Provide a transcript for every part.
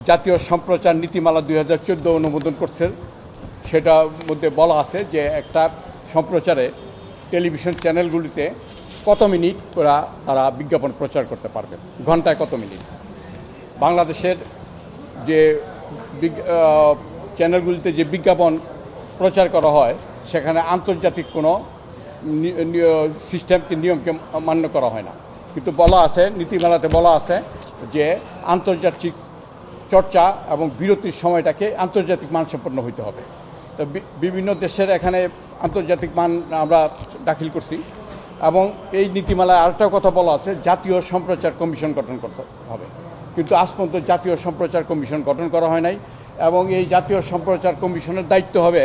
জাতীয় সম্প্রচার নীতিমালা 2014 অনুমোদন করছে। সেটার মধ্যে বলা আছে যে একটা সম্প্রচারে টেলিভিশন চ্যানেলগুলিতে কত মিনিট তারা বিজ্ঞাপন প্রচার করতে পারবে, ঘন্টায় কত মিনিট। বাংলাদেশের যে চ্যানেলগুলিতে যে বিজ্ঞাপন প্রচার করা হয় সেখানে আন্তর্জাতিক কোনো সিস্টেমকে নিয়মকে মান্য করা হয় না, কিন্তু বলা আছে নীতিমালাতে বলা আছে যে আন্তর্জাতিক চর্চা এবং বিরতির সময়টাকে আন্তর্জাতিক মানসম্পন্ন হইতে হবে। তো বিভিন্ন দেশের এখানে আন্তর্জাতিক মান আমরা দাখিল করছি এবং এই নীতিমালায় আরেকটা কথা বলা আছে জাতীয় সম্প্রচার কমিশন গঠন করতে হবে, কিন্তু আজ পর্যন্ত জাতীয় সম্প্রচার কমিশন গঠন করা হয় নাই। এবং এই জাতীয় সম্প্রচার কমিশনের দায়িত্ব হবে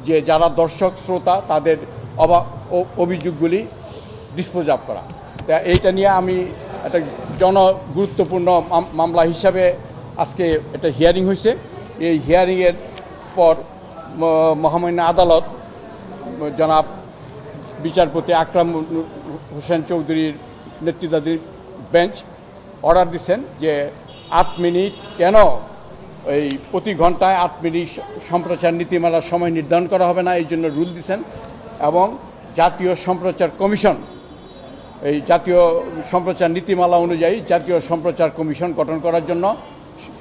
যে যারা দর্শক শ্রোতা তাদের অভিযোগগুলি ডিসপোজ আপ করা। তা এইটা নিয়ে আমি একটা গুরুত্বপূর্ণ মামলা হিসাবে আজকে একটা হিয়ারিং হয়েছে। এই হিয়ারিংয়ের পর মহামান্য আদালত জনাব বিচারপতি আকরাম হোসেন চৌধুরীর নেতৃত্বাধীন বেঞ্চ অর্ডার দিচ্ছেন যে 8 মিনিট কেন এই প্রতি ঘন্টায় 8 মিনিট সম্প্রচার নীতিমালার সময় নির্ধারণ করা হবে না, এই জন্য রুল দিচ্ছেন। এবং জাতীয় সম্প্রচার কমিশন, এই জাতীয় সম্প্রচার নীতিমালা অনুযায়ী জাতীয় সম্প্রচার কমিশন গঠন করার জন্য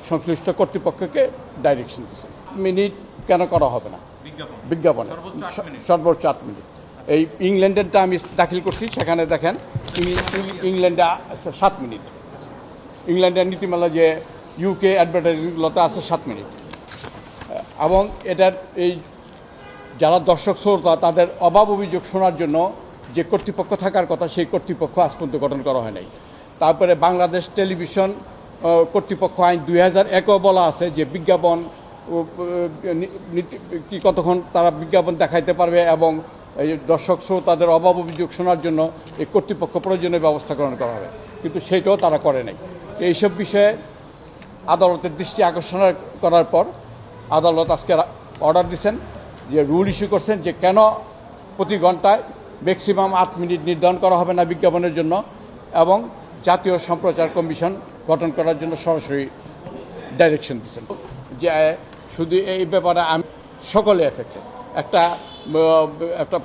সংশ্লিষ্ট কর্তৃপক্ষকে ডাইরেকশন দিচ্ছেন। মিনিট কেন করা হবে না বিজ্ঞাপনে, সর্বোচ্চ 8 মিনিট। এই ইংল্যান্ডেরটা আমি দাখিল করছি, সেখানে দেখেন ইংল্যান্ডে 7 মিনিট। ইংল্যান্ডের নীতিমালা যে ইউকে অ্যাডভার্টাইজিংগুলোতে আছে 7 মিনিট। এবং এটার এই যারা দর্শক শ্রোতা তাদের অভাব অভিযোগ শোনার জন্য যে কর্তৃপক্ষ থাকার কথা সেই কর্তৃপক্ষ আজ পর্যন্ত গঠন করা হয় নাই। তারপরে বাংলাদেশ টেলিভিশন কর্তৃপক্ষ আইন 2001 বলা আছে যে বিজ্ঞাপন কতক্ষণ তারা বিজ্ঞাপন দেখাইতে পারবে এবং এই দর্শক শ্রোতাদের অভাব অভিযোগ শোনার জন্য এই কর্তৃপক্ষ প্রয়োজনীয় ব্যবস্থা গ্রহণ করা হবে, কিন্তু সেইটাও তারা করে নাই। এইসব বিষয়ে আদালতের দৃষ্টি আকর্ষণ করার পর আদালত আজকে অর্ডার দিচ্ছেন যে রুল ইস্যু করছেন যে কেন প্রতি ঘন্টায় ম্যাক্সিমাম 8 মিনিট নির্ধারণ করা হবে না বিজ্ঞাপনের জন্য, এবং জাতীয় সম্প্রচার কমিশন গঠন করার জন্য সরাসরি ডাইরেকশন দিচ্ছেন। যে শুধু এই ব্যাপারে আমি সকলে এফেক্টেড। একটা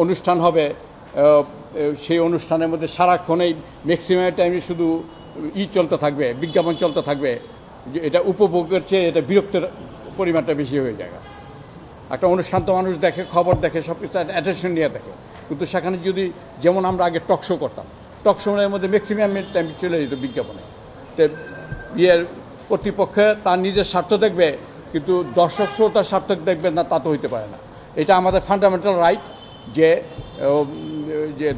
অনুষ্ঠান হবে, সেই অনুষ্ঠানের মধ্যে সারাক্ষণেই ম্যাক্সিমাম টাইমে শুধু চলতে থাকবে, বিজ্ঞাপন চলতে থাকবে। এটা উপভোগের চেয়ে এটা বিরক্তের পরিমাণটা বেশি হয়ে যায়। একটা অনুষ্ঠান তো মানুষ দেখে, খবর দেখে, সব কিছু অ্যাটেনশন নিয়ে দেখে, কিন্তু সেখানে যদি যেমন আমরা আগে টক শো করতাম, টক শোর মধ্যে ম্যাক্সিমাম টাইম চলে যেত বিজ্ঞাপনে। তো কর্তৃপক্ষে তার নিজের স্বার্থ দেখবে, কিন্তু দর্শক শ্রোতার স্বার্থ দেখবে না, তা তো হইতে পারে না। এটা আমাদের ফান্ডামেন্টাল রাইট যে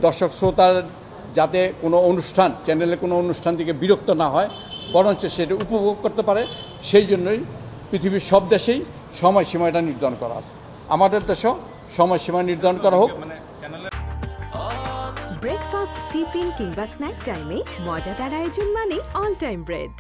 দর্শক শ্রোতার যাতে কোনো অনুষ্ঠান চ্যানেলে কোনো অনুষ্ঠান থেকে বিরক্ত না হয়, বরঞ্চ সেটা উপভোগ করতে পারে। সেই জন্যই পৃথিবীর সব দেশেই সময়সীমাটা নির্ধারণ করা আছে। আমাদের দেশেও সময়সীমা নির্ধারণ করা হোক। ব্রেকফাস্ট, টিফিন কিংবা স্ন্যাক টাইমে মজাদার আয়োজন মানে অল টাইম ব্রেড।